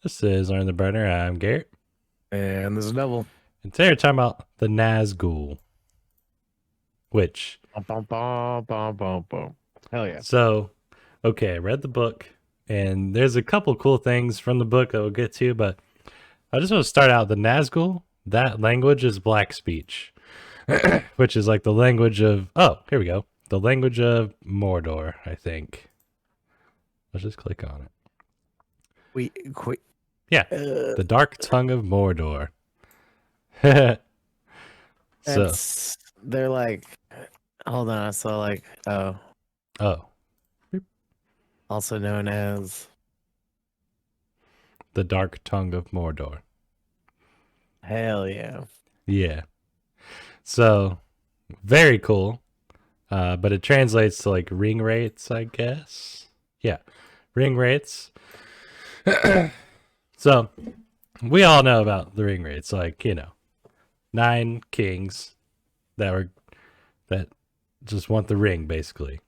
This is Learn the Burner. I'm Garrett. And there's a double. And today we're talking about the Nazgul, which, Bum, bum, bum, bum, bum, bum. Hell yeah. so, okay, I read the book, and there's a couple cool things from the book that we'll get to, but I just want to start out the Nazgul. That language is black speech, which is like the language of, oh, here we go. The language of Mordor, I think. Let's just click on it. Wait. Yeah, Uh, the dark tongue of Mordor. So, they're like, hold on. So, like, oh, also known as, the dark tongue of Mordor. hell yeah. Yeah. So very cool. But it translates to like ring rates, I guess. Yeah. Ring rates. So we all know about the ring rates, like, 9 kings that just want the ring basically.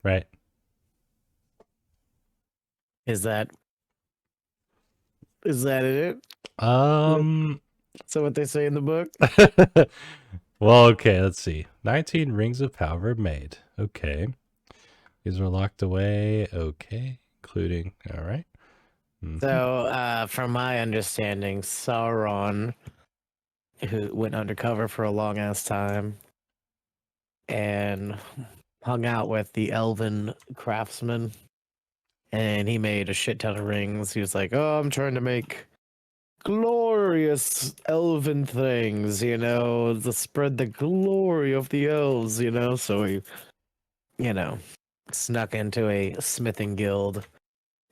Right? Is that, is that it? Um So what they say in the book? well, okay, let's see. 19 rings of power made. Okay. These were locked away. Okay. Including, all right. Mm-hmm. So, from my understanding, Sauron, who went undercover for a long ass time and hung out with the elven craftsmen, and he made a shit ton of rings. He was like, "Oh, I'm trying to make glorious elven things, to spread the glory of the elves. So he, you know, snuck into a smithing guild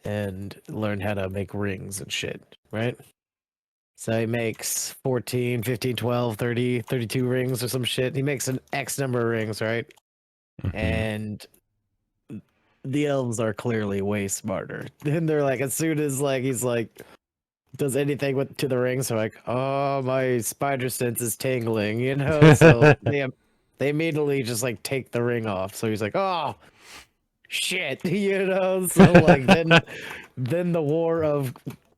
and learned how to make rings and shit, right? So he makes 14, 15, 12, 30, 32 rings or some shit. He makes an X number of rings, right? Mm-hmm. And the elves are clearly way smarter. And they're like, as soon as like he's like does anything with to the rings, they're like, oh, my spider sense is tingling. So they immediately just like take the ring off. So he's like, oh shit. So like then the war of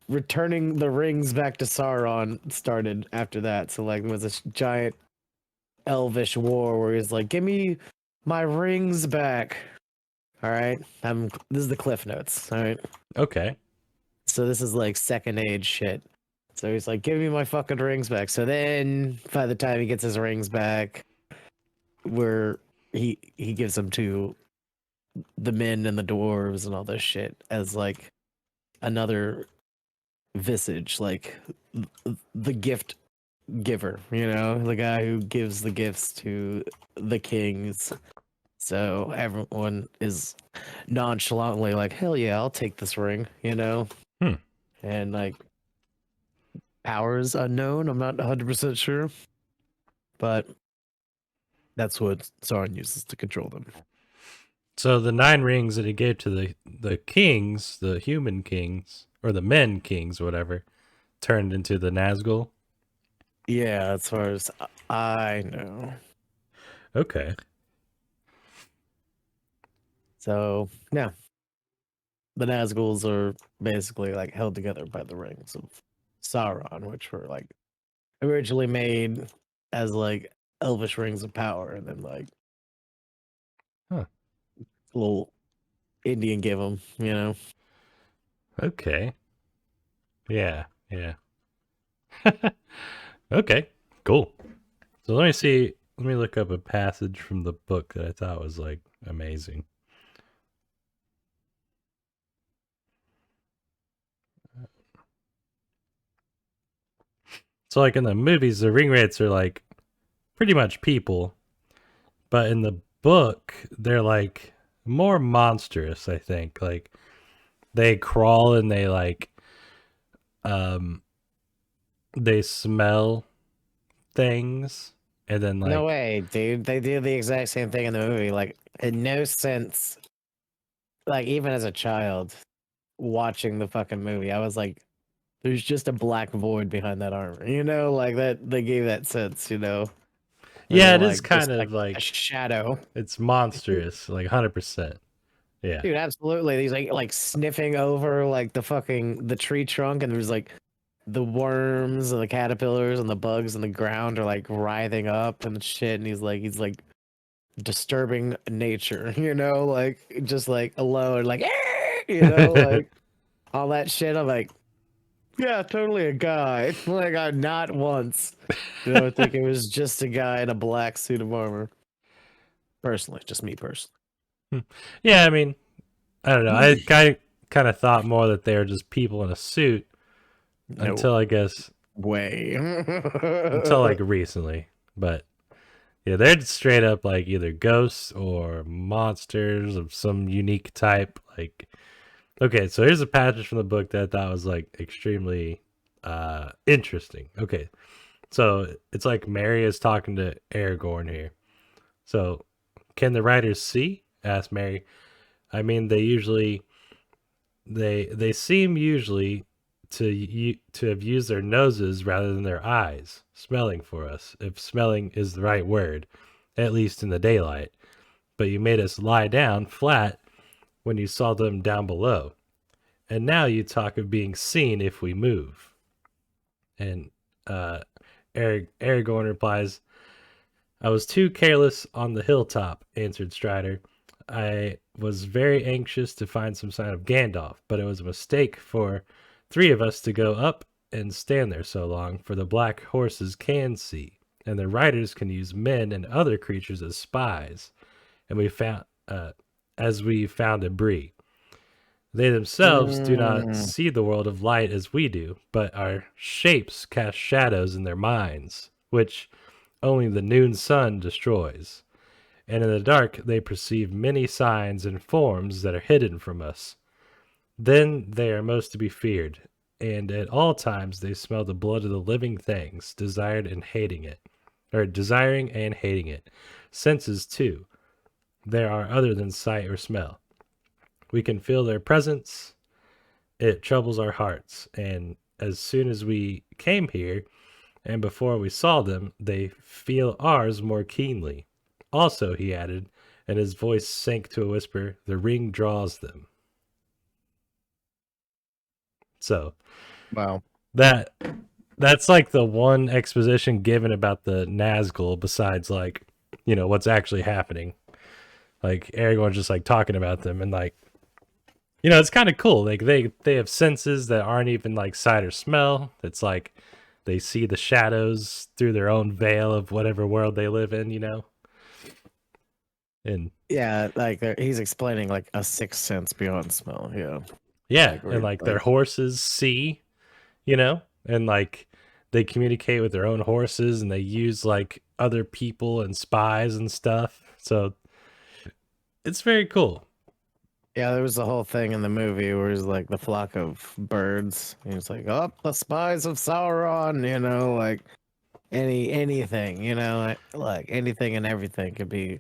returning the rings back to Sauron started after that. So like it was this giant elvish war where he's like, give me my rings back. All right. This is the cliff notes. All right. Okay. So this is like second age shit. So he's like, give me my fucking rings back. So then by the time he gets his rings back, where he gives them to the men and the dwarves and all this shit as like another visage, like the gift giver, the guy who gives the gifts to the kings. So everyone is nonchalantly like, hell yeah, I'll take this ring. Hmm. And like powers unknown. I'm not 100% sure, but that's what Sauron uses to control them. So the 9 rings that he gave to the kings, the human kings, or the men kings, whatever, turned into the Nazgul. Yeah, as far as I know. Okay. So, yeah, the Nazguls are basically like held together by the rings of Sauron, which were like originally made as like elvish rings of power, and then like Huh. little Indian give them. Okay. Yeah. Yeah. Okay. Cool. So let me see. Let me look up a passage from the book that I thought was like amazing. So like in the movies, the ring rates are like pretty much people, but in the book, they're like more monstrous. I think like they crawl and um they smell things, and then No like, way, dude. They do the exact same thing in the movie. Like, in no sense, like, even as a child watching the fucking movie, I was like, there's just a black void behind that armor. Like that, they gave that sense. Where yeah, they're it is like, kind just like of a like shadow. it's monstrous, like 100%. Yeah. Dude, absolutely. He's like sniffing over like the tree trunk, and there's like the worms and the caterpillars and the bugs in the ground are like writhing up and shit, and he's like disturbing nature, like just like alone, like like all that shit. I'm like, yeah, totally a guy. Like I'm not once. I think it was just a guy in a black suit of armor. Personally, just me personally. Yeah, I mean, I don't know. I kind of thought more that they were just people in a suit No until I guess way. until like recently. But yeah, they're straight up like either ghosts or monsters of some unique type. Like, okay, so here's a passage from the book that I thought was like extremely interesting. Okay, so it's like Mary is talking to Aragorn here. So, can the writers see? Asked Mary. I mean, they seem usually to have used their noses rather than their eyes, smelling for us, if smelling is the right word, at least in the daylight. But you made us lie down flat when you saw them down below, and now you talk of being seen if we move. And uh, Aragorn replies, "I was too careless on the hilltop," answered Strider. "I was very anxious to find some sign of Gandalf, but it was a mistake for three of us to go up and stand there so long, for the black horses can see, and the riders can use men and other creatures as spies, and as we found in Bree. They themselves do not Mm, see the world of light as we do, but our shapes cast shadows in their minds, which only the noon sun destroys. And in the dark they perceive many signs and forms that are hidden from us. Then they are most to be feared, and at all times they smell the blood of the living things, desiring and hating it. Senses too, there are other than sight or smell. We can feel their presence. It troubles our hearts, and as soon as we came here, and before we saw them, they feel ours more keenly. Also, he added, and his voice sank to a whisper, the ring draws them. So wow. that that's like the one exposition given about the Nazgul besides like, what's actually happening. Like Aragorn's just like talking about them and like it's kind of cool. Like they have senses that aren't even like sight or smell. It's like they see the shadows through their own veil of whatever world they live in. And Yeah, like he's explaining like a sixth sense beyond smell. Yeah, yeah, like and we're like their like, horses see, and like they communicate with their own horses and they use like other people and spies and stuff. So it's very cool. yeah, there was the whole thing in the movie where it's like the flock of birds. And it's like, oh, the spies of Sauron. Like anything. Like anything and everything could be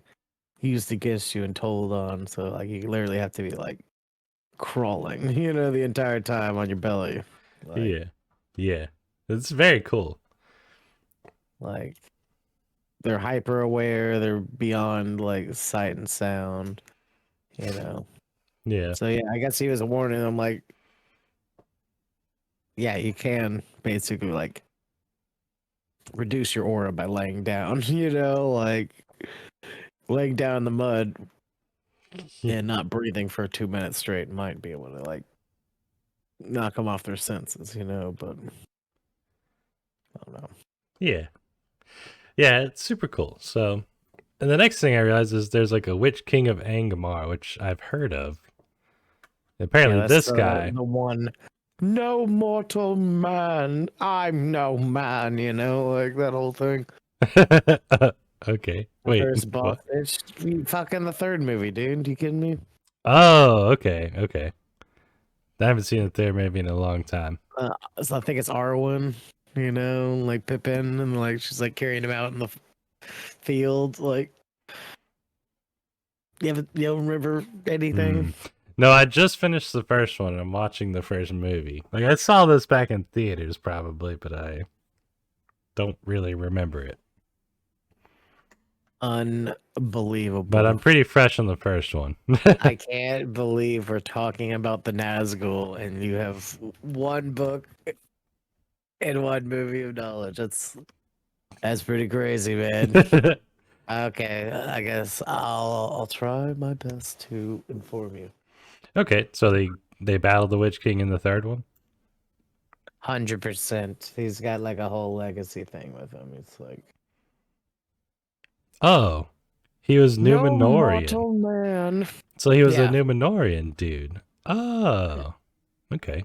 used against you and told on. So like you literally have to be like crawling, the entire time on your belly. Like Yeah. Yeah. It's very cool. like they're hyper aware, they're beyond like sight and sound, you know. Yeah. So yeah, I guess he was warning them like, yeah, you can basically like reduce your aura by laying down, like laying down in the mud and not breathing for 2 minutes straight might be able to like knock them off their senses, but I don't know. Yeah. Yeah, it's super cool. So, and the next thing I realized is there's like a Witch King of Angmar, which I've heard of. Yeah, Apparently, that's this the guy. the one. No mortal man, I'm no man. Like that whole thing. Okay. The Wait. first boss. What? It's fucking the third movie, dude. You kidding me? Oh, okay. Okay. I haven't seen it there maybe in a long time. So I think it's Arwen. Like Pippin, and like she's like carrying him out in the field. Like you don't remember anything? Hmm. No, I just finished the first one and I'm watching the first movie. Like, I saw this back in theaters probably, but I don't really remember it. But Unbelievable. I'm pretty fresh on the first one. I can't believe we're talking about the Nazgul and you have one book and one movie of knowledge. That's pretty crazy, man. Okay, I guess I'll try my best to inform you. Okay, so they battled the Witch King in the third one. 100%. He's got like a whole legacy thing with him. It's like Oh, he was no Numenorian. mortal man. So he was a Yeah, Numenorian dude. Oh, okay.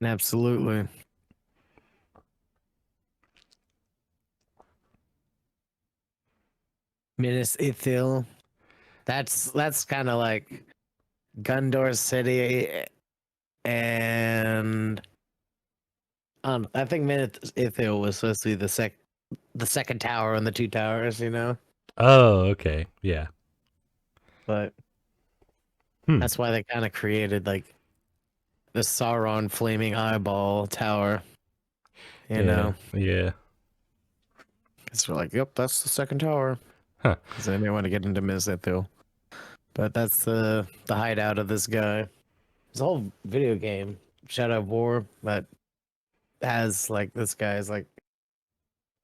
absolutely. Minas Ithil. That's kind of like Gundor City, and I think Minas Ithil was supposed to be the second tower and the two towers, you know. Oh, okay. Yeah. But Hmm. that's why they kind of created like the Sauron flaming eyeball tower, you Yeah. know. Yeah. Because we're like, yep, that's the second tower. Huh. Because they didn't want to get into Minas Ithil. But that's the hideout of this guy. There's a whole video game, Shadow of War, that has like this guy is like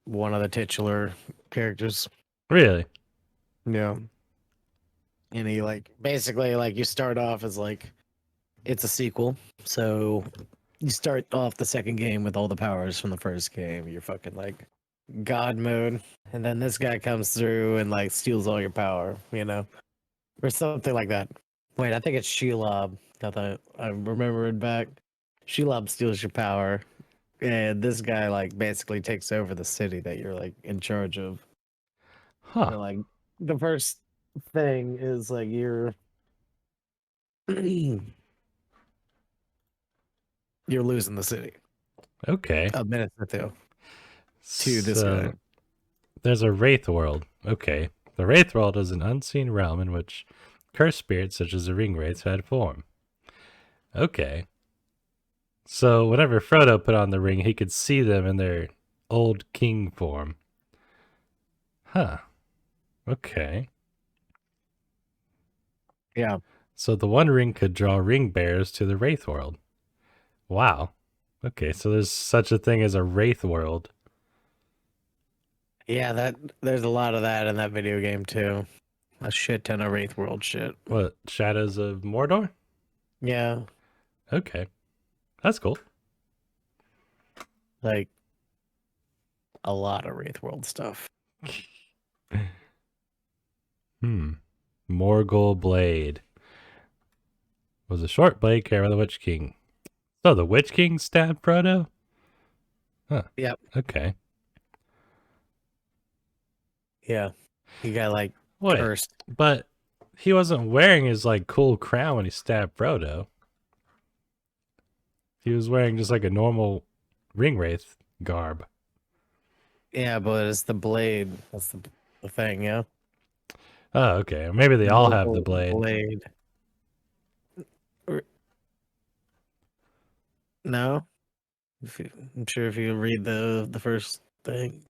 one of the titular characters. Really? Yeah. And he like basically like you start off as like it's a sequel. So you start off the second game with all the powers from the first game. You're fucking like God mode. And then this guy comes through and like steals all your power, you know? Or something like that. Wait, I think it's Shelob. I thought I remembered back. Shelob steals your power. And this guy like basically takes over the city that you're like in charge of. Huh. So like the first thing is like you're you're losing the city Okay. a minute to this guy. So there's a Wraith world. Okay. The Wraith world is an unseen realm in which cursed spirits such as the ring wraiths had form. Okay. So whenever Frodo put on the ring, he could see them in their old king form. Huh. Okay. Yeah. So the One Ring could draw ring bearers to the Wraith world. Wow. Okay, so there's such a thing as a Wraith world. Yeah, that there's a lot of that in that video game too. A shit ton of Wraith World shit. What, Shadows of Mordor? Yeah, Okay, that's cool. like a lot of Wraith World stuff. Morgul Blade was a short blade carried by the Witch King. So the Witch King stabbed Frodo? Huh. Yep. Okay. Yeah. He got like Wait, cursed. but he wasn't wearing his like cool crown when he stabbed Frodo. He was wearing just like a normal ring wraith garb. Yeah, but it's the blade. That's the thing, yeah. Oh, okay. Maybe they all have the Mortal blade. blade. No? I'm sure if you read the first thing,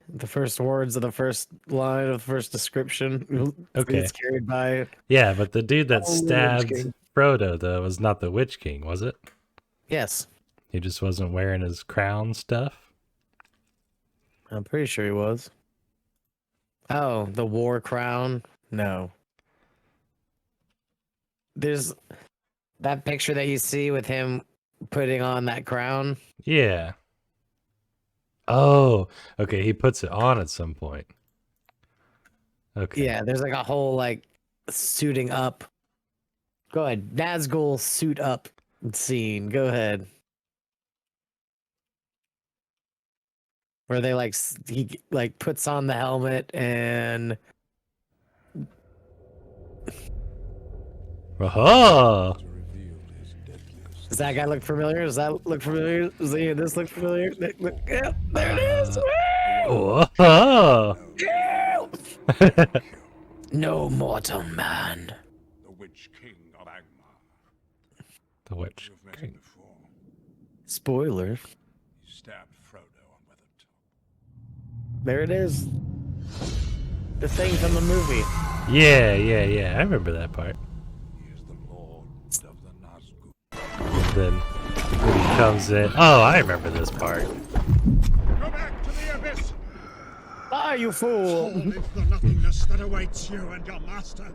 the first words of the first line of the first description, Okay. it's carried by Yeah, but the dude that only the Witch stabbed King. Frodo though was not the Witch King, was it? Yes, He just wasn't wearing his crown stuff. I'm pretty sure he was. Oh, the War Crown? No. There's that picture that you see with him putting on that crown. Yeah. Oh, okay. He puts it on at some point. Okay. Yeah, there's like a whole like suiting up. Go ahead. Nazgul suit up scene. Go ahead. Where they like he like puts on the helmet and Oh, does that guy look familiar? Does that look familiar? Does any of this look familiar? Yeah, there it is. whoa. No mortal man. The Witch King of Angmar. The Witch You've met him King. Spoiler. He stabbed Frodo on Weathertop. There it is. The thing from the movie. Yeah, yeah, yeah. I remember that part. He is the Lord of the Nazgul. And then when he comes in. Oh, I remember this part. Go back to the abyss! Ah, you fool! Fall into the nothingness that awaits you and your master.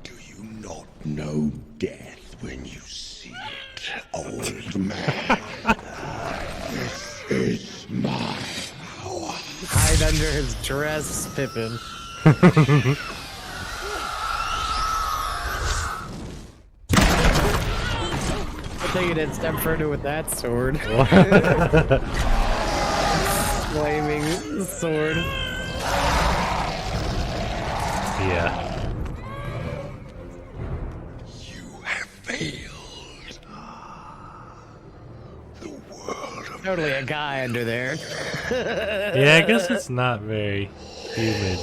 Do you not know death when you see it, old man? This is my power. Hide under his dress, Pippin. I think you didn't step further with that sword. Flaming sword. Yeah. You have failed. The world of Totally a guy under there. Yeah, I guess it's not very humid.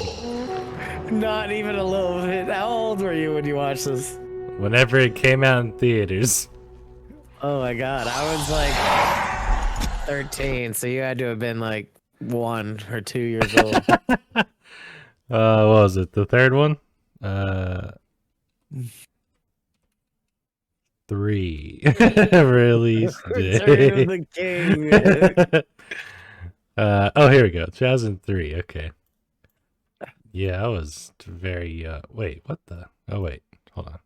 Not even a little bit. How old were you when you watched this? Whenever it came out in theaters. Oh my god, I was like 13, so you had to have been like 1 or 2 years old. What was it? The third one? 3. Release Return of date. the King. Oh, here we go. 2003. Okay. Yeah, I was very. Wait, what the? Oh, wait. Hold on.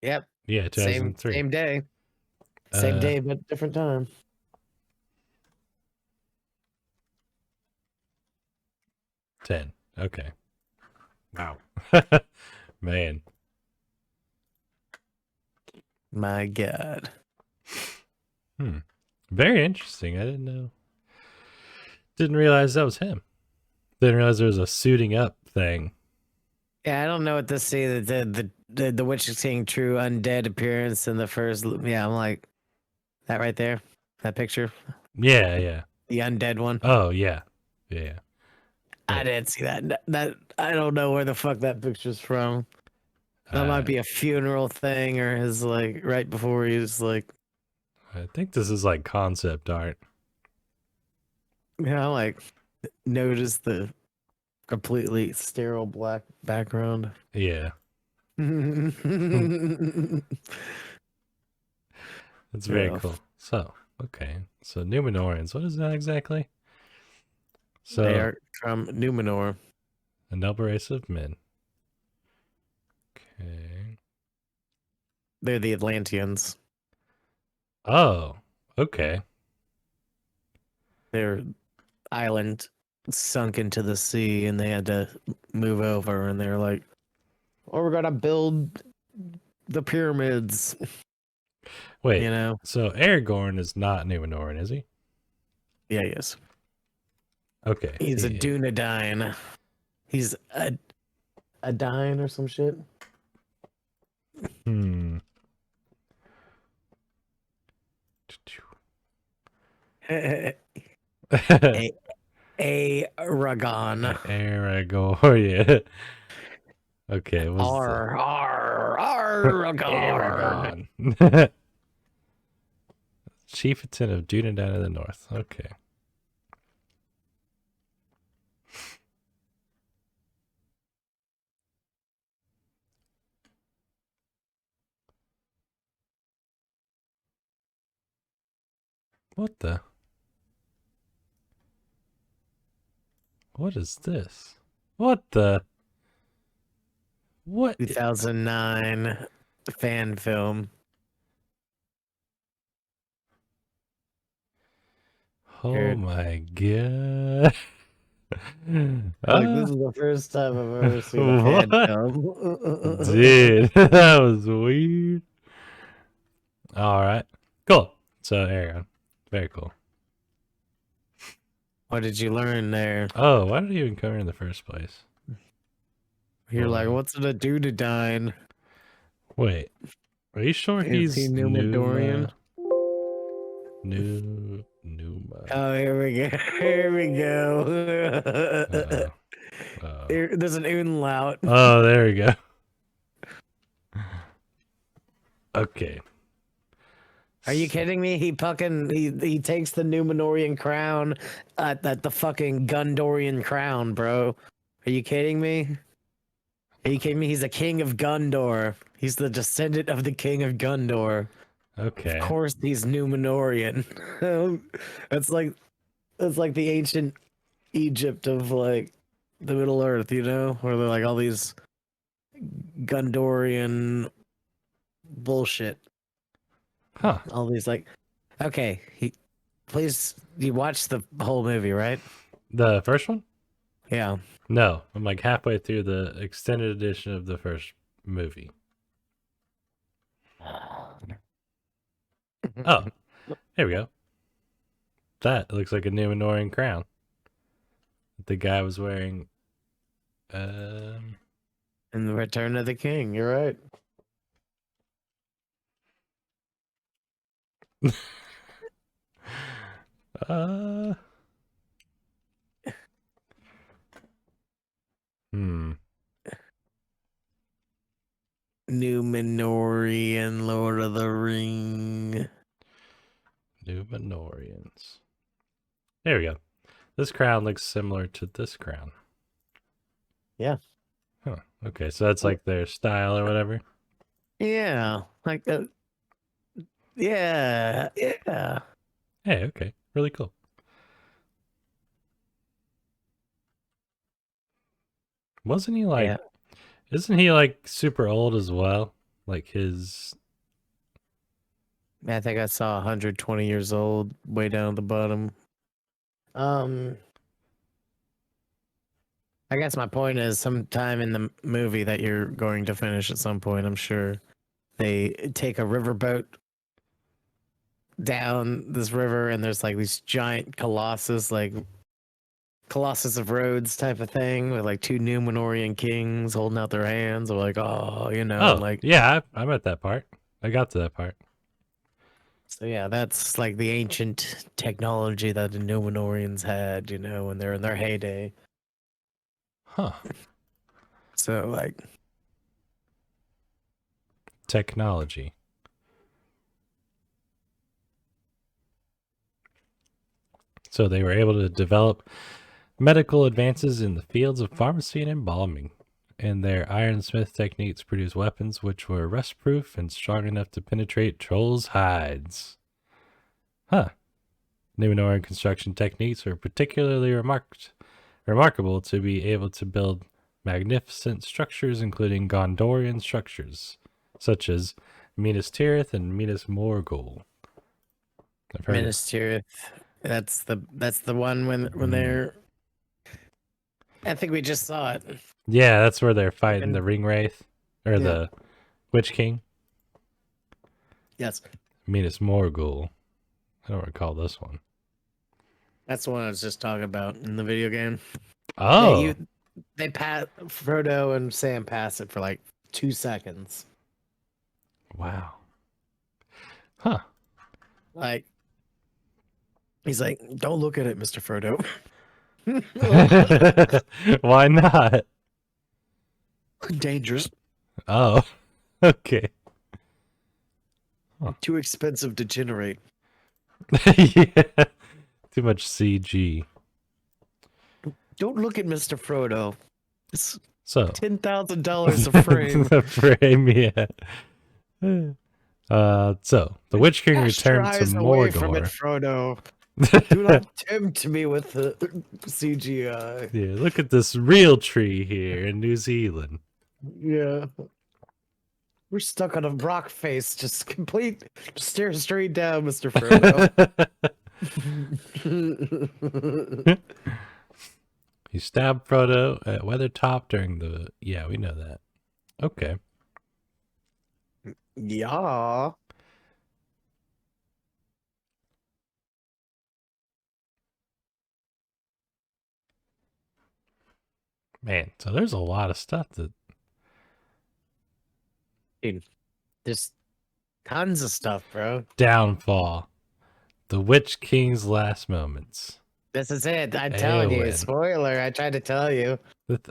Yep, Yeah, same 2003. same day. Same Uh, day, but different time. 10. Okay. Wow. Man. My god. Very interesting. I didn't know. Didn't realize that was him. Didn't realize there was a suiting up thing. Yeah, I don't know what to say. The witch is seeing true undead appearance in the first. Yeah, I'm like that right there. That picture, Yeah, yeah. the undead one. Oh, yeah. Yeah, yeah. I didn't see that. That I don't know where the fuck that picture's from. That might be a funeral thing, or his like right before he's like, I think this is like concept art. yeah, I like notice the completely sterile black background. Yeah. Yeah. That's very cool. So, okay. So Numenorians, what is that exactly? So They are from Numenor. a noble race of men. Okay. They're the Atlanteans. Oh, okay. Their island sunk into the sea and they had to move over and they're like, oh, we're gonna build the pyramids. Wait. You know? So Aragorn is not Numenoran, is he? Yeah, yes. Okay. He's a yeah. Dunedain. He's a dine or some shit. Hmm. Aragon. Aragorn, yeah. Okay, what's Aragon. Aragorn. Chieftain of Dunedain of the North. Okay. What the? What is this? What the? What? 2009 fan film. Oh Weird. my god. Like, this is the first time I've ever seen a fan What? film. Dude, that was weird. All right. Cool. So, Aaron. Very cool. What did you learn there? Oh, why did he even come here in the first place? You're like, what's it a Dunedain? Wait. Are you sure Is he's he Numidorian? Numa. Oh, here we go. Here we go. There's an umlaut. Oh, there we go. Okay. Are you kidding me? He takes the Numenorian crown, the fucking Gundorian crown, bro. Are you kidding me? Are you kidding me? He's a king of Gondor. He's the descendant of the king of Gondor. Okay. Of course, he's Numenorian. that's like the ancient Egypt of like the Middle Earth, you know, where they're like all these Gondorian bullshit. Huh. All these like, okay, please, you watched the whole movie, right? The first one? Yeah. No, I'm like halfway through the extended edition of the first movie. Oh, here we go. That looks like a Numenorian crown that the guy was wearing. In the Return of the King, you're right. Uh, hmm. Numenorian Lord of the Ring. Numenorians. There we go. This crown looks similar to this crown. Yeah. Huh. Okay, so that's like their style or whatever. Yeah, like that. Yeah, yeah. Hey, okay. Really cool. Wasn't he like, Yeah. isn't he like super old as well? Like his, I think I saw 120 years old way down at the bottom. I guess my point is sometime in the movie that you're going to finish at some point, I'm sure they take a riverboat down this river and there's like these giant colossus, like Colossus of Rhodes type of thing with like two Numenorian kings holding out their hands or like, oh, you know, oh, like, yeah, I'm at that part. I got to that part. so yeah, that's like the ancient technology that the Numenorians had, you know, when they're in their heyday. Huh. So like, Technology. So they were able to develop medical advances in the fields of pharmacy and embalming, and their ironsmith techniques produced weapons which were rust-proof and strong enough to penetrate trolls' hides. Huh. Numenorian construction techniques are particularly remarkable to be able to build magnificent structures, including Gondorian structures, such as Minas Tirith and Minas Morgul. I've heard of- Minas Tirith, that's the one when they're. I think we just saw it. Yeah, that's where they're fighting And- the Ring Wraith, or Yeah. the Witch King. Yes, Minas Morgul. I don't recall this one. that's the one I was just talking about in the video game. Oh, They pass Frodo and Sam pass it for like 2 seconds. wow. Huh. Like, he's like, "Don't look at it, Mr. Frodo." Why not? Dangerous. Oh, okay. Too expensive to generate. Yeah. Too much CG. Don't look at Mr. Frodo. It's So, $10,000 a frame. the frame, yeah. So the Witch King Cast your returned to eyes away from it, Mordor. Frodo. Do not tempt me with the CGI. Yeah, look at this real tree here in New Zealand. Yeah. We're stuck on a rock face, just stare straight down, Mr. Frodo. He stabbed Frodo at Weathertop during the... Yeah, we know that. Okay. Yeah. Man, so there's a lot of stuff that... There's tons of stuff, bro. Downfall. The Witch King's last moments. This is it. I'm telling you. Eowyn. Spoiler. I tried to tell you.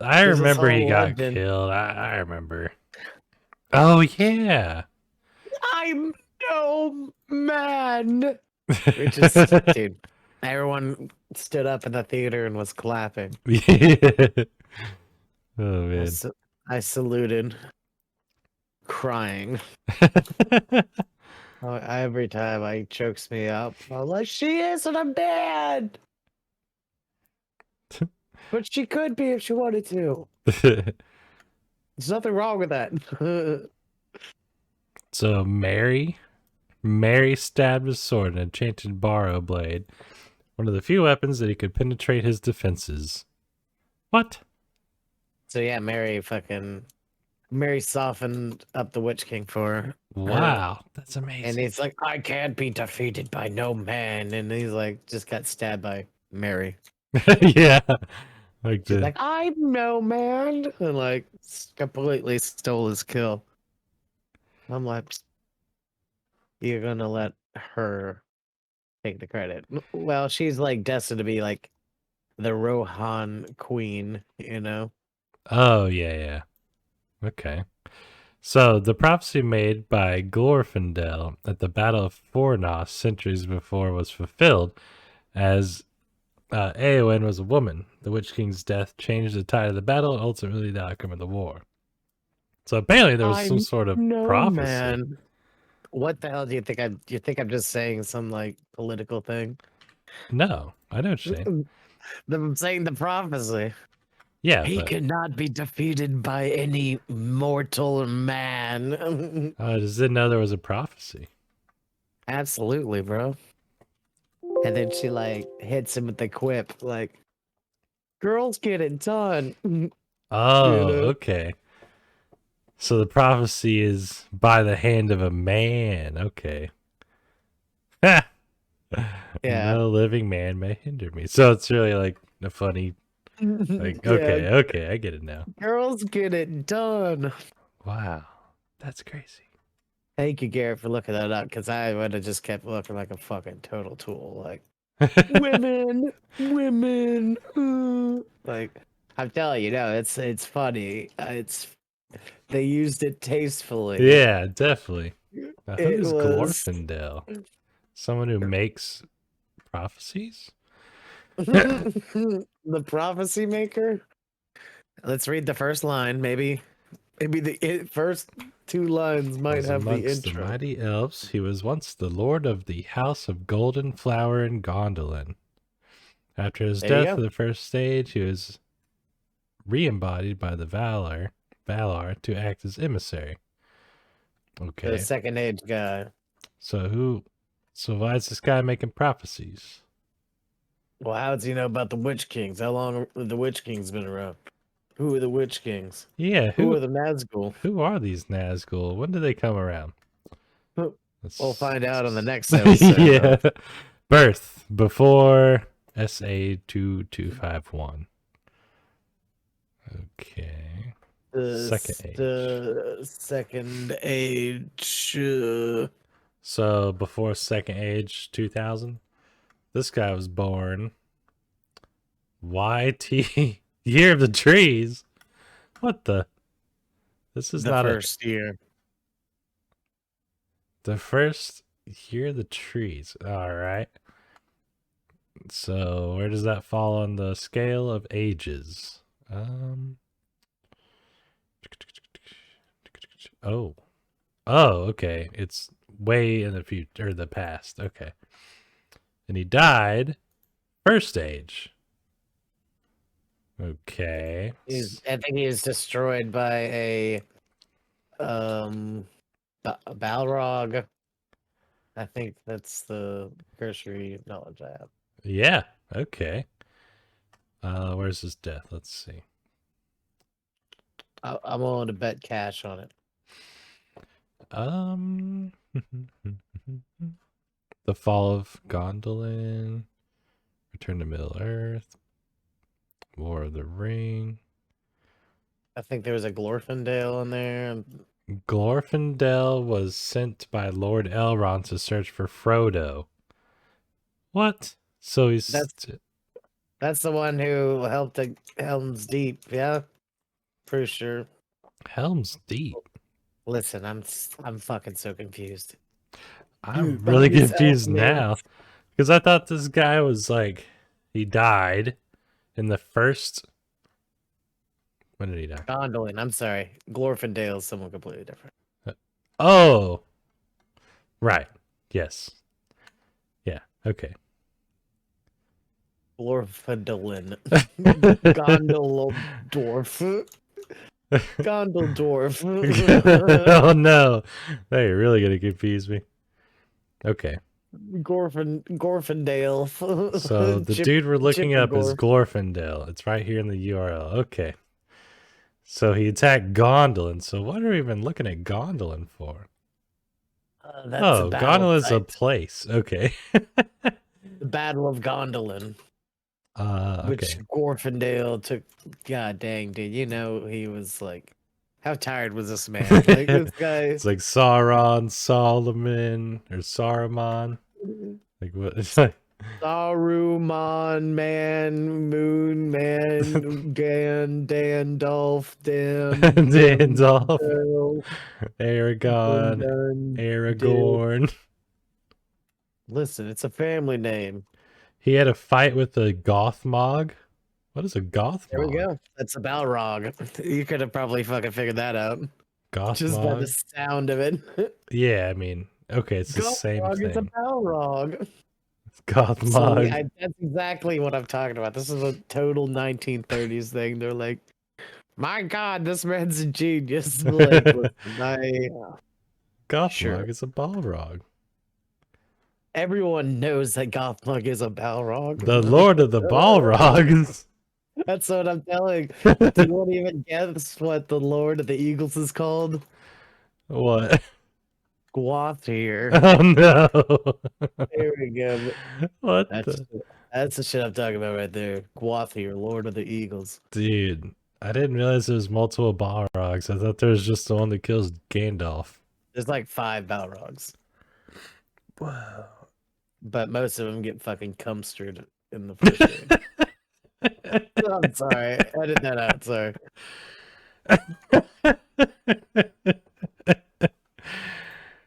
I There's this remember he whole got legend. killed. I remember. Oh, yeah. I no man. Which is, dude, everyone stood up in the theater and was clapping. Oh I, man. sa- I saluted, crying. Every time I chokes me up, I'm like, she isn't a man, but she could be if she wanted to. There's nothing wrong with that. So Mary stabbed his sword an enchanted borrow blade, one of the few weapons that he could penetrate his defenses. What? So yeah, Mary softened up the Witch King for her. Wow, that's And amazing. he's like, I can't be defeated by no man. And he's like, just got stabbed by Mary. Yeah. Like She's the like, I'm no man. And like, completely stole his kill. I'm like, you're gonna let her take the credit. Well, she's like destined to be like the Rohan queen, you know? Oh yeah. Okay. So the prophecy made by Glorfindel at the Battle of Fornos centuries before was fulfilled, as Eowyn was a woman. The Witch King's death changed the tide of the battle and ultimately the outcome of the war. So apparently there was some I'm sort of no prophecy. man. What the hell do you think you think I'm just saying some like political thing? No, I know what you're saying. I'm saying the prophecy. Yeah, He but cannot be defeated by any mortal man. I just didn't know there was a prophecy. Absolutely, bro. And then she like hits him with the quip, like, girls get it done. Oh, know? okay. So the prophecy is by the hand of a man. Okay. Ha! Yeah. No living man may hinder me. So it's really like a funny, like, Yeah. okay, I get it now. Girls get it done. Wow. That's crazy. Thank you, Garrett, for looking that up, because I would have just kept looking like a fucking total tool. Like, women, women. Like, I'm telling you, no, it's funny. They used it tastefully. Yeah, definitely. Now, It who's was Glorfindel? Someone who makes prophecies? the prophecy maker. Let's read the first line. Maybe the first two lines might Was have the amongst the intro. mighty elves, he was once the lord of the house of Golden Flower in Gondolin. After his There you death go. in the first stage, he was re-embodied by the Valar to act as emissary. The Okay, second age guy. so why is this guy making prophecies? Well, how does he know about the Witch Kings? How long have the Witch Kings been around? Who are the Witch Kings? Yeah, Who are the Nazgul? who are these Nazgul? When do they come around? We'll find out on the next episode. Yeah. Birth before SA2251. Okay. The second age. So before second age 2000, this guy was born YT year of the trees. What the? This is The not first year. the first year of the trees. All right. So where does that fall on the scale of ages? Oh. Oh, okay. It's way in the future or the past. Okay. And he died first age. Okay. I think he was destroyed by a Balrog. I think that's the cursory knowledge I have. Yeah. Okay. Where's his death? Let's see. I'm willing to bet cash on it. The fall of Gondolin, Return to Middle Earth, War of the Ring. I think there was a Glorfindel in there. Glorfindel was sent by Lord Elrond to search for Frodo. What? So he's That's the one who helped at Helm's Deep. Yeah, for sure. Helm's Deep. Listen, I'm fucking so confused. I'm All really these confused elf names. now because I thought this guy was like he died in the first. When did he die? Gondolin. I'm sorry. Glorfindale is someone completely different. Oh, right. Yes. Yeah. Okay. Glorfindolin. Gondoldorf. Gondaldorf. Oh no, they're really gonna confuse me. Okay. Gorfindale. So the dude we're looking up is Chippergorf. Glorfindel. It's right here in the URL. Okay. So he attacked Gondolin. So what are we even looking at Gondolin for? That's a Oh, battle Gondolin is a site. place. Okay. The Battle of Gondolin. Which Okay. Gorfindale took. God dang, dude. You know, he was like. How tired was this man? Like, this guy. It's like Sauron, Solomon, or Saruman. Like what? It's like Saruman, man, Moon, man, Dandolf, Gandalf, Dun, Aragon, Dun. Aragorn. Listen, it's a family name. He had a fight with a Gothmog. What is a There we Gothmog? go. That's a Balrog. You could have probably fucking figured that out just by the Gothmog? sound of it. Yeah, I mean, okay, it's the same Balrog is a thing. Balrog. So Gothmog. that's exactly what I'm talking about. This is a total 1930s thing. They're like, my God, this man's a genius. Like, listen, Gothmog sure. is a Balrog. Everyone knows that Gothmog is a Balrog. The Lord of the Balrogs. That's what I'm telling. Do you want to even guess what the Lord of the Eagles is called? What? Gwathir. Oh no. There we go. What That's the? that's the shit I'm talking about right there. Gwathir, Lord of the Eagles. Dude, I didn't realize there was multiple Balrogs. I thought there was just the one that kills Gandalf. There's like 5 Balrogs, Wow. but most of them get fucking cumstered in the first game. I'm sorry. Edit that out. Sorry.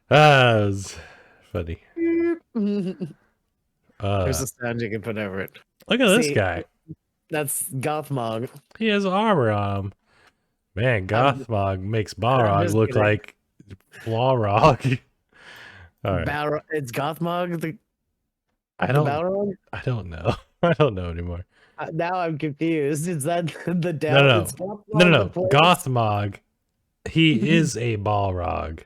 That was funny. There's a sound you can put over it. Look at this See, guy. That's Gothmog. He has armor on him. Man, Gothmog makes Balrog just look kidding. like Balrog. All right. It's Gothmog, the I don't Balrog? I don't know. I don't know anymore. Now I'm confused. Is that the No, devil? no. It's Gothmog No. the place? Gothmog, he is a Balrog.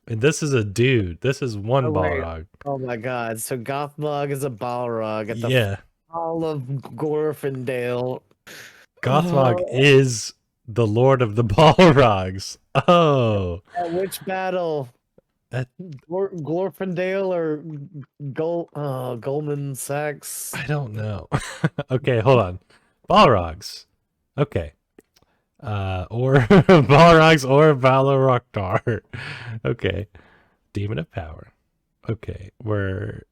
And this is a dude. This is one Oh, wait. Balrog. Oh my god. So Gothmog is a Balrog at the Yeah. fall of Glorfindale. Gothmog Oh, is the Lord of the Balrogs. Oh. at which battle? That- Glorfindale or Goldman Sachs? I don't know. Okay, hold on. Balrogs. Okay. Or Balrogs or Valoroktar. Okay. Demon of Power. Okay. Were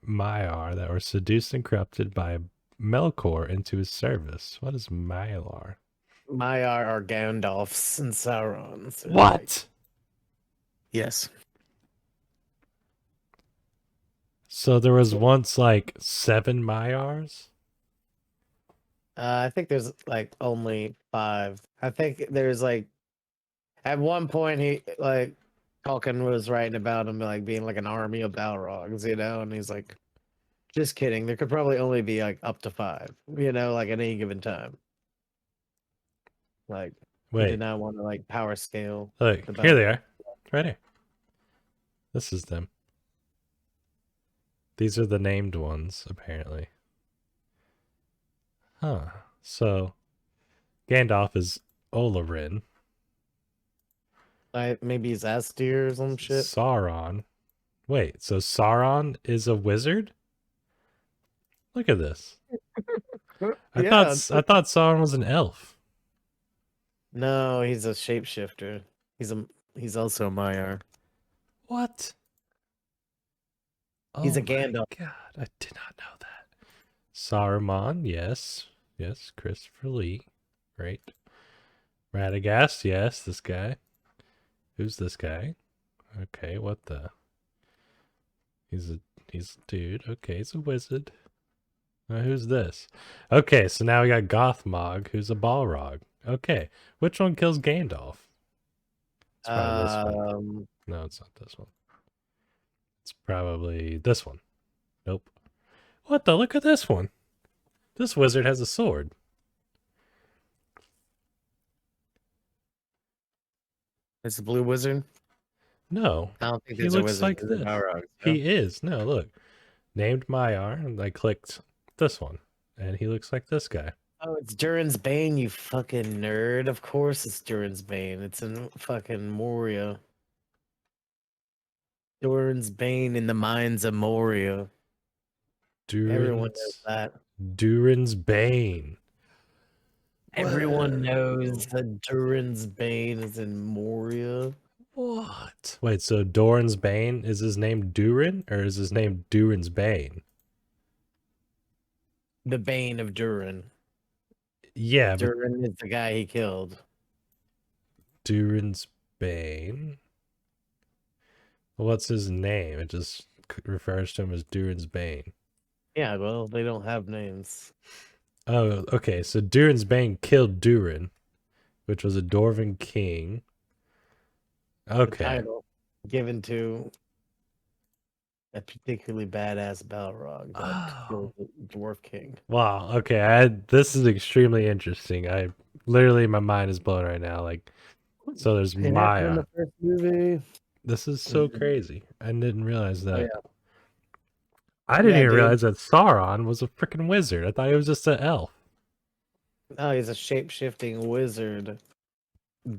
Maiar that were seduced and corrupted by Melkor into his service. What is Maiar? Maiar are Gandalf's and Sauron's. What? Yes. So there was once like 7 Maiars? I think there's like only 5. I think there's like at one point he like Tolkien was writing about him like being like an army of Balrogs, you know, and he's like, just kidding. There could probably only be like up to 5, you know, like at any given time. Like, he Wait. did not want to like power scale. Look, the here they Balrog. are. Right here. This is them. These are the named ones, apparently. Huh. So, Gandalf is Olorin. Maybe he's Astir or some shit. Sauron. Wait, so Sauron is a wizard? Look at this. I thought Sauron was an elf. No, he's a shapeshifter. He's also a Maiar. What? He's a my Gandalf. God, I did not know that. Saruman, yes. Yes, Christopher Lee. Great. Radagast, yes, this guy. Who's this guy? Okay, what the? He's a dude. Okay, he's a wizard. Who's this? Okay, so now we got Gothmog, who's a Balrog. Okay, which one kills Gandalf? It's probably this one. No, it's not this one. It's probably this one. Nope. What the? Look at this one. This wizard has a sword. It's the blue wizard. No, I don't think he there's a looks wizard. like There's a this. Balrog, He is. No, look. Named Maiar, and I clicked this one, and he looks like this guy. Oh, it's Durin's Bane, you fucking nerd. Of course it's Durin's Bane. It's in fucking Moria. Durin's Bane in the mines of Moria. Everyone knows that. Durin's Bane. Everyone knows that Durin's Bane is in Moria. What? Wait, so Doran's Bane, is his name Durin, or is his name Durin's Bane? The Bane of Durin. Yeah, but Durin is the guy he killed. Durin's Bane. What's his name? It just refers to him as Durin's Bane. Yeah, well, they don't have names. Oh, okay. So Durin's Bane killed Durin, which was a Dwarven king. Okay. Title given to a particularly badass Balrog that killed the Dwarf King. Wow. Okay. This is extremely interesting. Literally, my mind is blown right now. Like, so there's It happened in Maya. the first movie. This is so crazy. I didn't realize that. Oh, yeah. I didn't Yeah, even dude. realize that Sauron was a freaking wizard. I thought he was just an elf. Oh, he's a shape-shifting wizard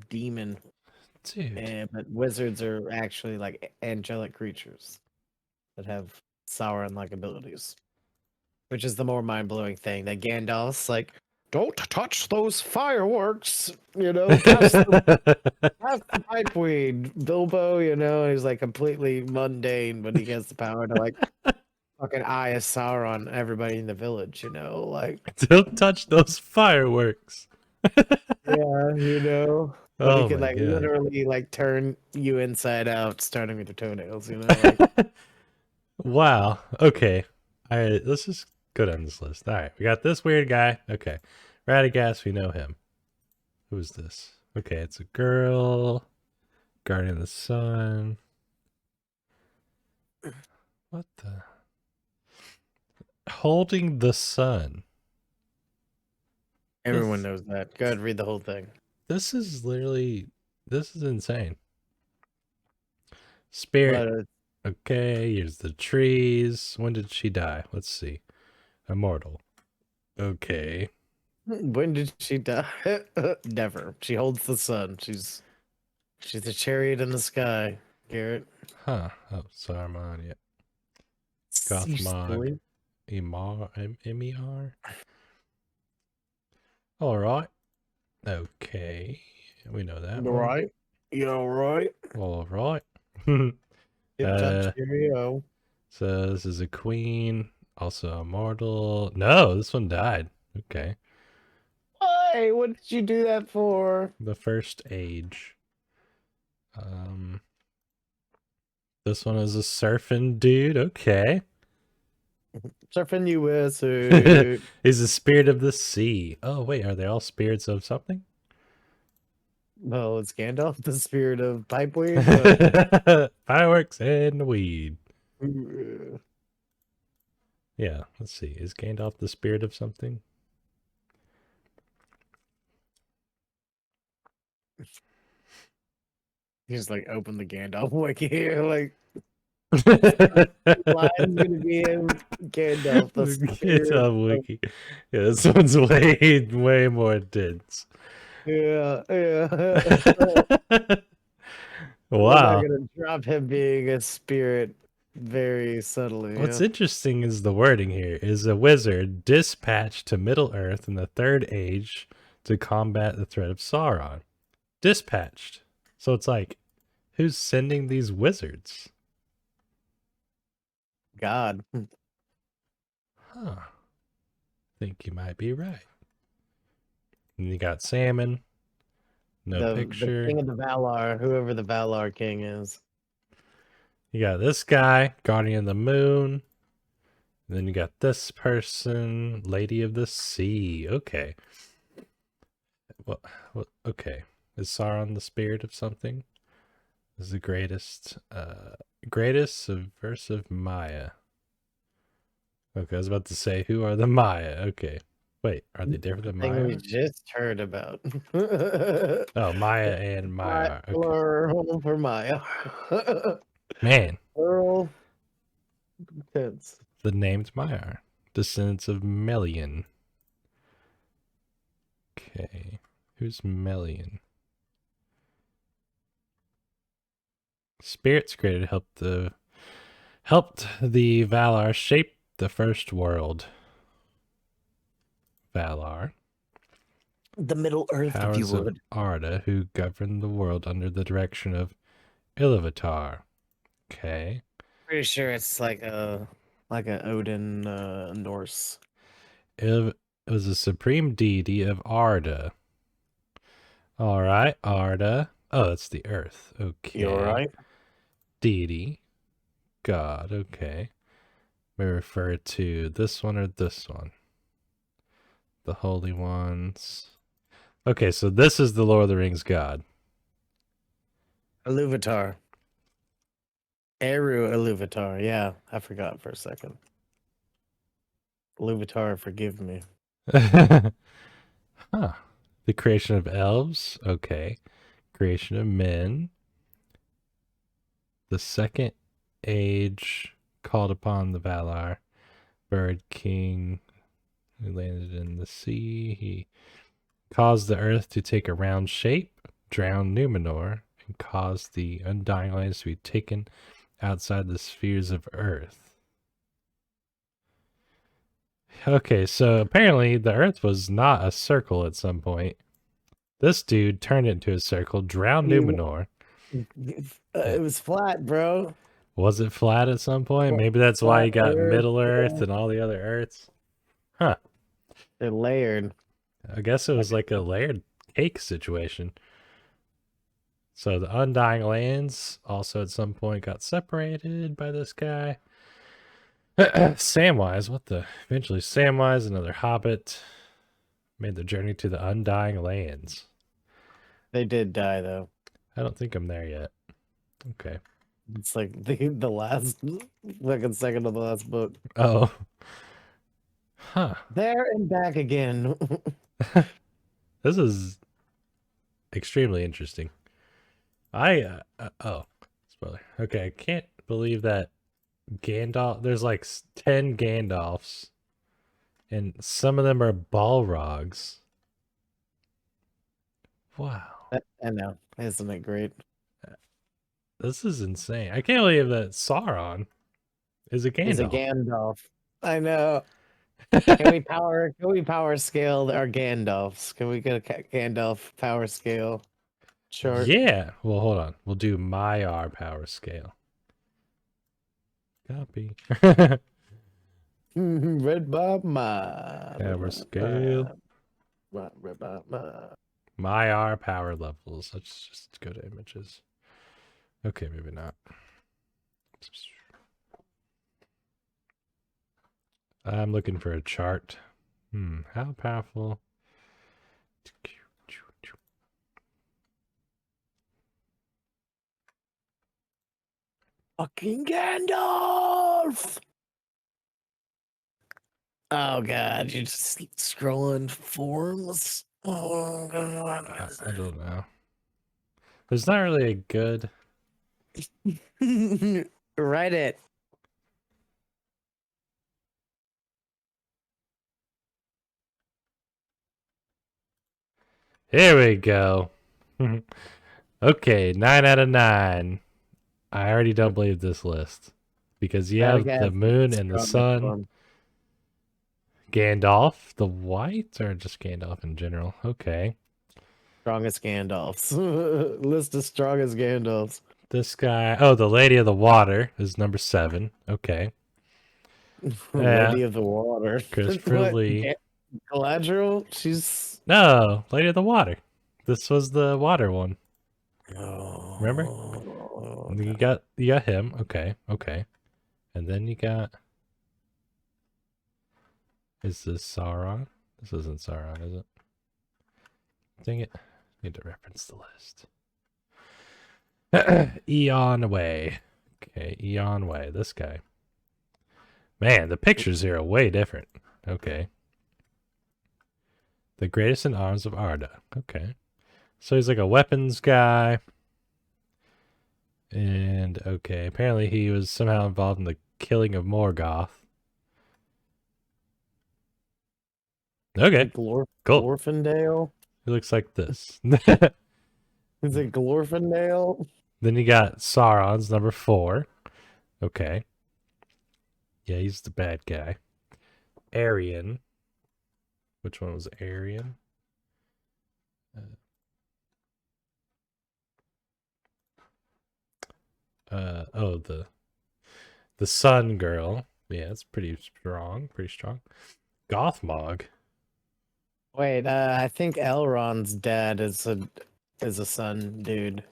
demon. Dude. But wizards are actually like angelic creatures that have Sauron-like abilities. Which is the more mind-blowing thing. That Gandalf's like, don't touch those fireworks, you know, pass the pipeweed, Bilbo, you know, he's like completely mundane, but he has the power to like fucking eye a Sauron everybody in the village, you know, like Don't touch those fireworks. yeah, you know. But he Oh could my like God. literally like turn you inside out, starting with your toenails, you know. Like, Wow. Okay. All right. Let's just go down this list. All right. We got this weird guy. Okay. Radagast, we know him. Who is this? Okay. It's a girl. Guardian of the Sun. What the? Holding the Sun. everyone knows that. Go ahead, read the whole thing. This is literally. This is insane. Spirit. But, Okay. Here's the trees. When did she die? Let's see. Immortal. Okay. when did she die? Never. She holds the sun. She's a chariot in the sky, Garrett. Huh. Oh, Saruman. Yeah. You Gothmog. silly. M-E-R. All right. Okay. We know that. You right? You all right? All right. Tip top cheerio. So this is a queen, also immortal. No, this one died. Okay. Why? What did you do that for? The first age. This one is a surfing dude. Okay. Surfing you wizard. He's a spirit of the sea. Oh, wait. Are they all spirits of something? Well, it's Gandalf, the spirit of pipeweed. But... Fireworks and weed. Yeah, let's see. Is Gandalf the spirit of something? You just like open the Gandalf wiki here, like line's gonna be in Gandalf. The It's spirit on of- wiki. Yeah, this one's way more intense. Yeah, yeah. Wow. They're gonna drop him being a spirit very subtly. What's yeah. interesting is the wording here is a wizard dispatched to Middle Earth in the Third Age to combat the threat of Sauron. Dispatched. So it's like, who's sending these wizards? God. Huh. Think you might be right. And you got salmon. No The picture. king of the Valar, whoever the Valar king is. You got this guy, Guardian of the Moon. And then you got this person, Lady of the Sea. Okay. What? Okay. Is Sauron the spirit of something? Is the greatest, greatest subversive Maya. Okay, I was about to say, who are the Maya? Okay. Wait, are they different than Thing we Maya? just heard about. Oh, Maya and Maya. Okay. Or home for Maya. Man, Earl Tense. the named Maya. Descendants of Melian. Okay. Who's Melian? Spirits created helped the Valar shape the first world. Valar. The Middle Earth, if you Powers of would. Arda, who governed the world under the direction of Iluvatar. Okay. Pretty sure it's like a Odin Norse. It was a supreme deity of Arda. All right, Arda. Oh, that's the earth. Okay. You alright? Deity. God. Okay. May refer to this one or this one. The Holy Ones. Okay, so this is the Lord of the Rings god. Iluvatar. Eru Iluvatar. Yeah, I forgot for a second. Iluvatar, forgive me. Huh. The creation of elves. Okay. Creation of men. The second age called upon the Valar. Bird King who landed in the sea. He caused the earth to take a round shape, drowned Numenor, and caused the Undying Lands to be taken outside the spheres of earth. Okay, so apparently the earth was not a circle at some point. This dude turned it into a circle, drowned Numenor. It was flat, bro. Was it flat at some point? Maybe that's why you got Middle Earth and all the other Earths. Huh. They're layered. I guess it was like a layered cake situation. So the Undying Lands also at some point got separated by this guy. Samwise, what the? Eventually Samwise, another hobbit, made the journey to the Undying Lands. They did die though. I don't think I'm there yet. Okay. It's like the last fucking second of the last book. Oh. Huh. There and back again. This is extremely interesting. Oh, spoiler. Okay, I can't believe that Gandalf, there's like 10 Gandalfs, and some of them are Balrogs. Wow. I know. Isn't it great? This is insane. I can't believe that Sauron is a Gandalf. He's a Gandalf. I know. Can we power scale our Gandalfs? Can we get a Gandalf power scale chart? Yeah. Well, hold on. We'll do Maiar power scale. Copy. Red Bob my Power scale. Maiar power levels. Let's just go to images. Okay, maybe not. I'm looking for a chart. How powerful? Fucking Gandalf! Oh god, you're just scrolling forms. Oh god. I don't know. There's not really a good. Write it. Here we go. Okay, 9 out of 9. I already don't believe this list because you have the moon and the sun. Gandalf, the white, or just Gandalf in general? Okay. Strongest Gandalfs. List of strongest Gandalfs. This guy. Oh, the Lady of the Water is number 7. Okay. Lady of the Water. Christopher What? Lee. Galadriel? She's No, Lady of the Water. This was the water one. oh. Remember? And then you got him. Okay, okay. And then you got. Is this Sauron? This isn't Sauron, is it? Dang it! Need to reference the list. Eon Way. Okay, Eon Way. This guy. Man, the pictures here are way different. Okay. The greatest in arms of Arda. Okay. So he's like a weapons guy. And, okay, apparently he was somehow involved in the killing of Morgoth. Okay, cool. Glorfindale. He looks like this. Is it Glorfindale? Then you got Sauron's number 4. Okay. Yeah, he's the bad guy. Arian. Which one was Arian? Oh, the Sun Girl. Yeah, it's pretty strong. Pretty strong. Gothmog. Wait, I think Elrond's dad is a sun dude.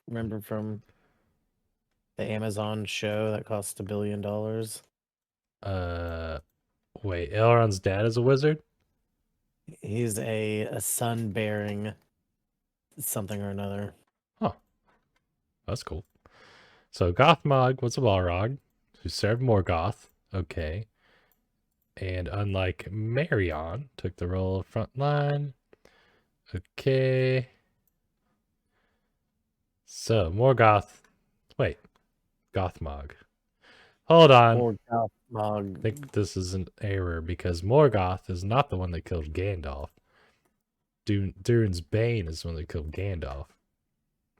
Remember from the Amazon show that cost $1 billion? Wait, Elrond's dad is a wizard? He's a sun bearing something or another. Huh. That's cool. So Gothmog was a Balrog who served Morgoth. Okay. And unlike Marion, took the role of frontline. Okay. So Morgoth. Wait. Gothmog. Hold on. Or I Gothmog. think this is an error because Morgoth is not the one that killed Gandalf. Durin's Bane is the one that killed Gandalf.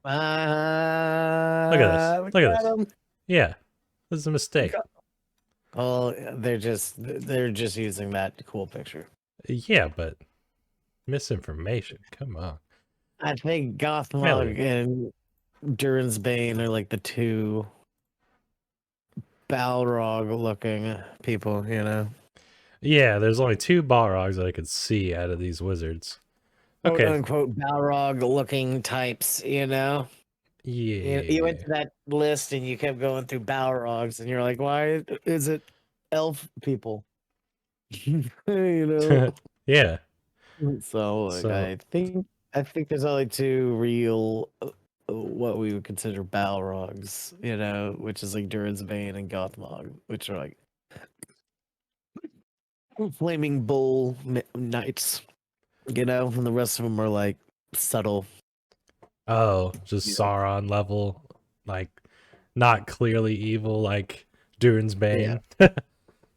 Look at this. Look at this. Yeah. This is a mistake. Oh, they're just using that cool picture. Yeah, but misinformation. Come on. I think Gothmog and Durin's Bane are like the two Balrog looking people, you know. Yeah, there's only 2 Balrogs that I could see out of these wizards. Okay. Quote unquote Balrog looking types, you know. Yeah. You went to that list and you kept going through Balrogs and you're like, why is it elf people? You know. Yeah. So, I think there's only 2 real what we would consider Balrogs, you know, which is like Durin's Bane and Gothmog, which are like flaming bull knights, you know, and the rest of them are like subtle. Oh, just Sauron level, like not clearly evil, like Durin's Bane.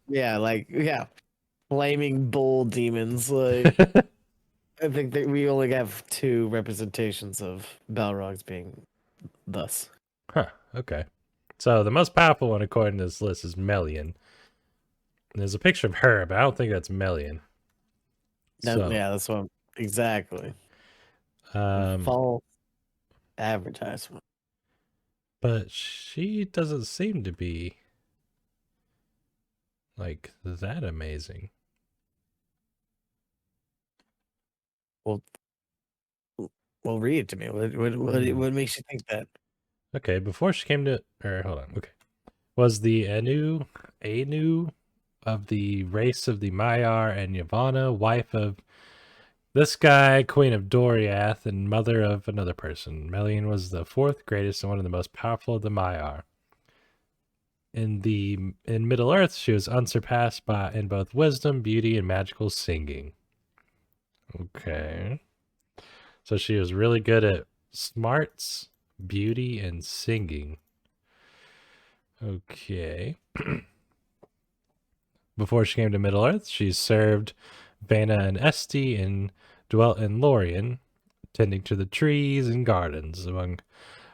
Yeah, flaming bull demons. Like, I think that we only have 2 representations of Balrogs being thus. Huh. Okay. So the most powerful one according to this list is Melian. There's a picture of her, but I don't think that's Melian. Yeah, that's what exactly. False advertisement. But she doesn't seem to be like that amazing. Well, read it to me. What makes you think that? Okay, before she came to, or hold on. Okay, was the Anu of the race of the Maiar and Yavanna, wife of this guy, Queen of Doriath, and mother of another person. Melian was the 4th greatest and one of the most powerful of the Maiar. In Middle Earth, she was unsurpassed in both wisdom, beauty, and magical singing. Okay. So she was really good at smarts, beauty, and singing. Okay. Before she came to Middle Earth, she served Vanna and Esti and dwelt in Lorien, tending to the trees and gardens. Among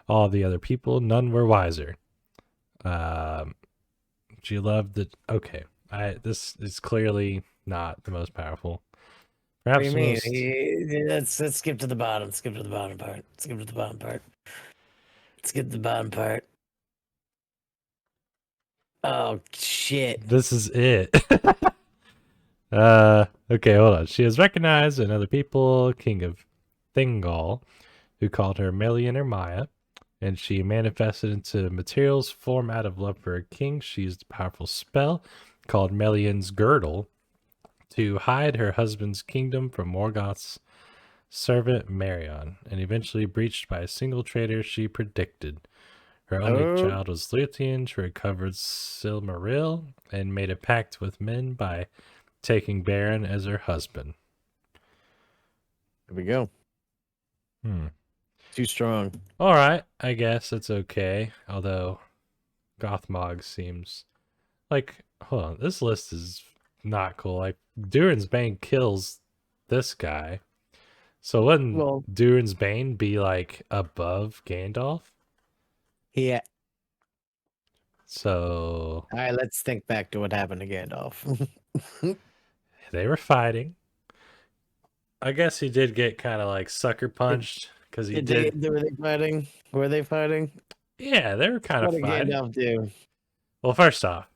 all the other people, none were wiser. She loved the... Okay. This is clearly not the most powerful. Perhaps What do you mean? Let's skip to the bottom. Skip to the bottom part. Skip to the bottom part. Skip the bottom part. Oh shit. This is it. Okay, hold on. She is recognized in other people, King of Thingol, who called her Melian or Maya, and she manifested into materials form out of love for a king. She used a powerful spell called Melian's Girdle to hide her husband's kingdom from Morgoth's servant Marion, and eventually breached by a single traitor she predicted. Her only Oh, child was Luthien. She recovered Silmaril and made a pact with men by taking Baron as her husband. there we go. Hmm. Too strong. All right, I guess it's okay. Although Gothmog seems like, hold on, this list is not cool. Like Durin's Bane kills this guy, so wouldn't Well, Durin's Bane be like above Gandalf? yeah. So All right, let's think back to what happened to Gandalf. they were fighting. I guess he did get kind of like sucker punched because he did. Were they fighting? Were they fighting? Yeah, they were kind What of did fighting. Gandalf do? Well, first off,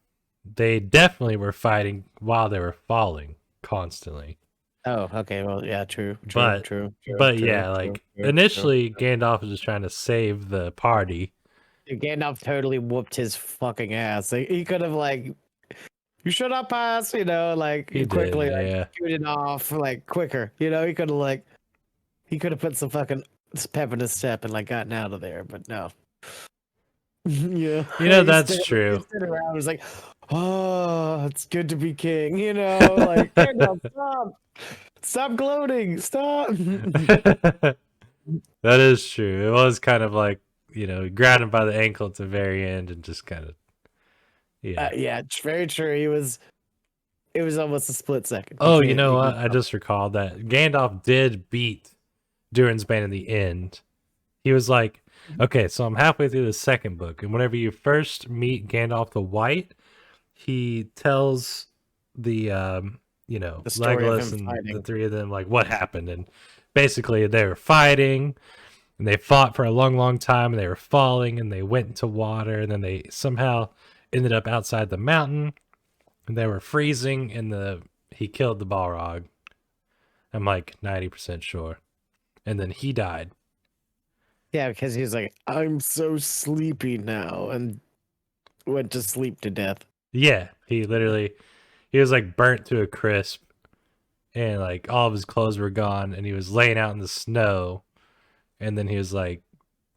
they definitely were fighting while they were falling constantly. Oh, okay. Well, yeah, true. But yeah, like initially Gandalf was just trying to save the party. Gandalf totally whooped his fucking ass. Like, he could have like, you should not pass, you know, like He did, quickly, like yeah. shooting off, like quicker. You know, he could have put some fucking pep in his step and like gotten out of there, but no. Yeah, You know, He that's stood- true. He stood around and was like, "Oh, it's good to be king," you know, like Gandalf, stop gloating, stop. That is true. It was kind of like, you know, he grabbed him by the ankle at the very end and just kind of, yeah. Yeah, it's very true. It was almost a split second. Oh, you know what? I just recalled that Gandalf did beat Durin's Bane in the end. He was like, okay, so I'm halfway through the second book, and whenever you first meet Gandalf the White, he tells the you know, The story of Legolas him and fighting. the three of them like what happened, and basically they were fighting and they fought for a long time and they were falling and they went into water and then they somehow ended up outside the mountain and they were freezing and he killed the Balrog. I'm like 90% sure. And then he died. Yeah, because he was like, I'm so sleepy now, and went to sleep to death. Yeah, he was like burnt to a crisp and like all of his clothes were gone and he was laying out in the snow and then he was like,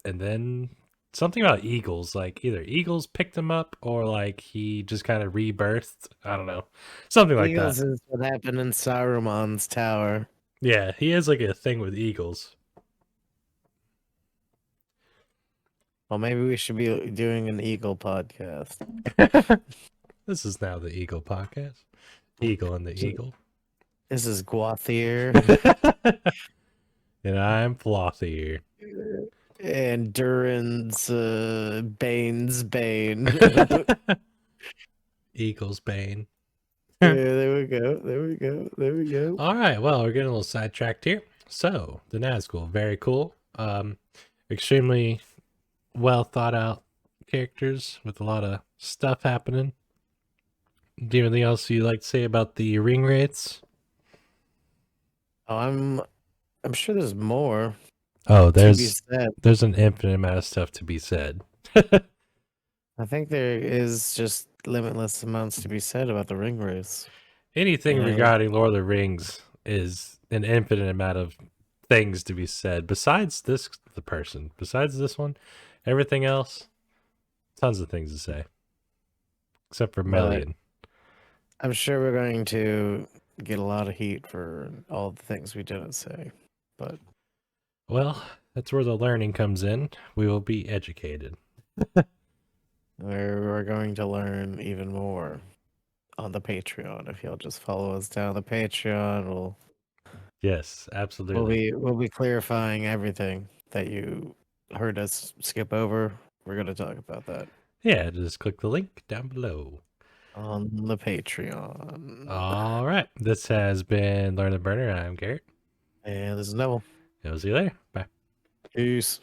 and then something about eagles, like either eagles picked him up or like he just kind of rebirthed. I don't know. Something like Eagles that. is what happened in Saruman's tower. Yeah, he has like a thing with eagles. Well, maybe we should be doing an eagle podcast. This is now the Eagle podcast. Eagle and the Eagle. This is Guathier And I'm Flothier. and Durin's Bane's Bane. Eagle's Bane. Yeah, there we go. There we go. There we go. All right, well, we're getting a little sidetracked here. So, the Nazgul, very cool. Extremely well thought out characters with a lot of stuff happening. Do you have anything else you'd like to say about the ring wraiths? Oh, I'm sure there's more Oh, to be said. there's an infinite amount of stuff to be said. I think there is just limitless amounts to be said about the ring race. Anything Yeah. regarding Lord of the Rings is an infinite amount of things to be said. Besides this one, everything else, tons of things to say. Except for But- Melian. I'm sure we're going to get a lot of heat for all the things we didn't say, but Well, that's where the learning comes in. We will be educated. we're going to learn even more on the Patreon. If you'll just follow us down the Patreon, Yes, absolutely. we'll be clarifying everything that you heard us skip over. We're going to talk about that Yeah, just click the link down below. on the Patreon. All right. This has been Learn the Burner. I'm Garrett. And this is Neville. I'll see you later. Bye. Peace.